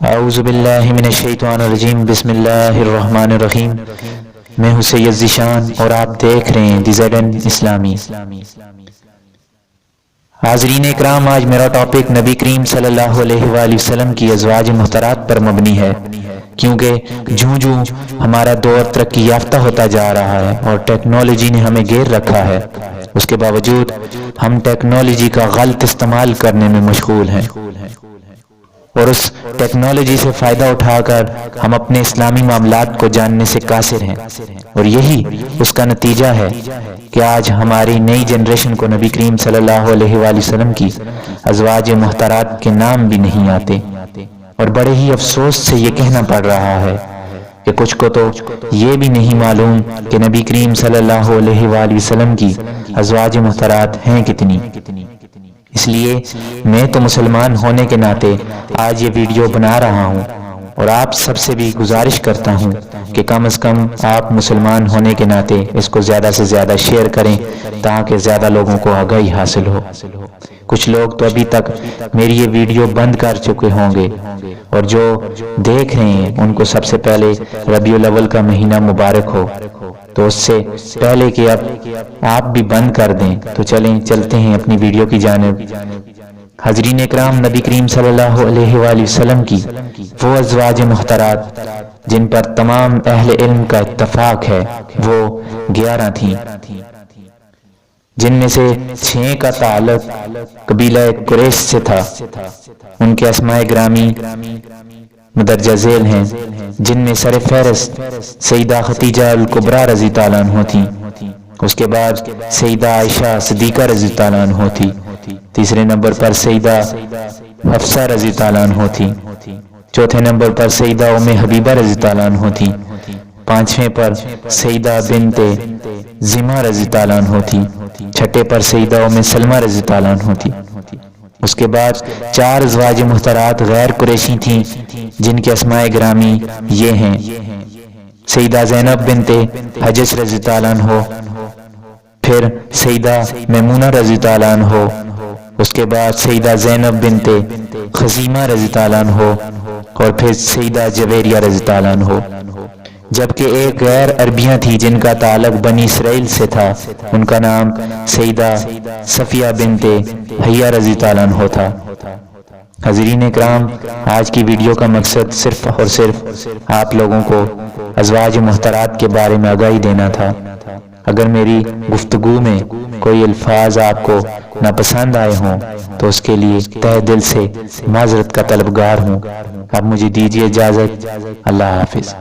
اعوذ باللہ من الشیطان الرجیم، بسم اللہ الرحمن الرحیم۔ میں ہوں سید ذیشان اور آپ دیکھ رہے ہیں DZN اسلامی۔ حاضرین اکرام، آج میرا ٹاپک نبی کریم صلی اللہ علیہ وآلہ وسلم کی ازواج مطہرات پر مبنی ہے، کیونکہ جوں ہمارا دور ترقی یافتہ ہوتا جا رہا ہے اور ٹیکنالوجی نے ہمیں گھیر رکھا ہے، اس کے باوجود ہم ٹیکنالوجی کا غلط استعمال کرنے میں مشغول ہیں اور اس ٹیکنالوجی سے فائدہ اٹھا کر ہم اپنے اسلامی معاملات کو جاننے سے قاصر ہیں، اور یہی اس کا نتیجہ ہے کہ آج ہماری نئی جنریشن کو نبی کریم صلی اللہ علیہ وآلہ وسلم کی ازواج مطہرات کے نام بھی نہیں آتے، اور بڑے ہی افسوس سے یہ کہنا پڑ رہا ہے کہ کچھ کو تو یہ بھی نہیں معلوم کہ نبی کریم صلی اللہ علیہ وآلہ وسلم کی ازواج مطہرات ہیں کتنی۔ اس لیے میں تو مسلمان ہونے کے ناطے آج یہ ویڈیو بنا رہا ہوں، اور آپ سب سے بھی گزارش کرتا ہوں کہ کم از کم آپ مسلمان ہونے کے ناطے اس کو زیادہ سے زیادہ شیئر کریں تاکہ زیادہ لوگوں کو آگاہی حاصل ہو۔ کچھ لوگ تو ابھی تک میری یہ ویڈیو بند کر چکے ہوں گے، اور جو دیکھ رہے ہیں ان کو سب سے پہلے ربیع الاول کا مہینہ مبارک ہو۔ تو اس سے پہلے کہ اب آپ بھی بند کر دیں تو چلتے ہیں اپنی ویڈیو کی جانب۔ حضرین اکرام، نبی کریم صلی اللہ علیہ وآلہ وسلم کی وہ ازواج محترات جن پر تمام اہل علم کا اتفاق ہے وہ 11 تھیں، جن میں سے 6 کا تعلق قبیلہ قریش سے تھا۔ ان کے اسماء گرامی مدرجہ ذیل ہیں، جن میں سر فہرست سیدہ خدیجہ الکبریٰ رضی اللہ عنہ تھیں، اس کے بعد سیدہ عائشہ صدیقہ رضی اللہ عنہ تھی، تیسرے نمبر پر سیدہ حفصہ رضی اللہ عنہ تھی، چوتھے نمبر پر سیدہ ام حبیبہ رضی اللہ عنہ تھی، پانچویں پر سیدہ بنت زمہ رضی اللہ عنہ تھی، چھٹے پر سیدہ ام سلمہ رضی اللہ عنہ تھی۔ اس کے بعد 4 ازواج محترات غیر قریشی تھیں، جن کے اسماء گرامی یہ ہیں: سیدہ زینب بنت حجش رضی اللہ عنہ، پھر سیدہ میمونہ رضی اللہ عنہ، اس کے بعد سیدہ زینب بنت خزیمہ رضی اللہ عنہ، اور پھر سیدہ جویریہ رضی اللہ عنہ۔ جبکہ ایک غیر عربیہ تھی جن کا تعلق بنی اسرائیل سے تھا، ان کا نام سیدہ صفیہ بنت حیہ رضی اللہ عنہ تھا۔ حضرین اکرام، آج کی ویڈیو کا مقصد صرف اور صرف آپ لوگوں کو ازواج محترات کے بارے میں آگاہی دینا تھا۔ اگر میری گفتگو میں کوئی الفاظ آپ کو ناپسند آئے ہوں تو اس کے لیے تہہ دل سے معذرت کا طلبگار ہوں۔ اب مجھے دیجیے اجازت۔ اللہ حافظ۔